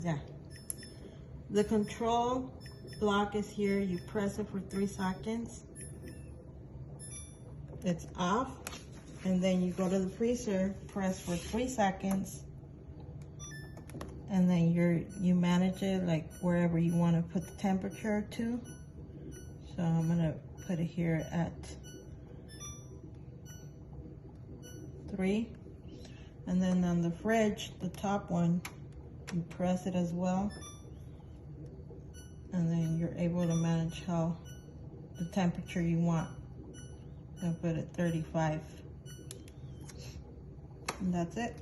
Yeah. The control block is here. You press it for 3 seconds. It's off. And then you go to the freezer, press for 3 seconds. And then you manage it like wherever you want to put the temperature to. So I'm gonna put it here at 3. And then on the fridge, the top one, you press it as well. And then you're able to manage how the temperature you want. I'll put it 35. And that's it.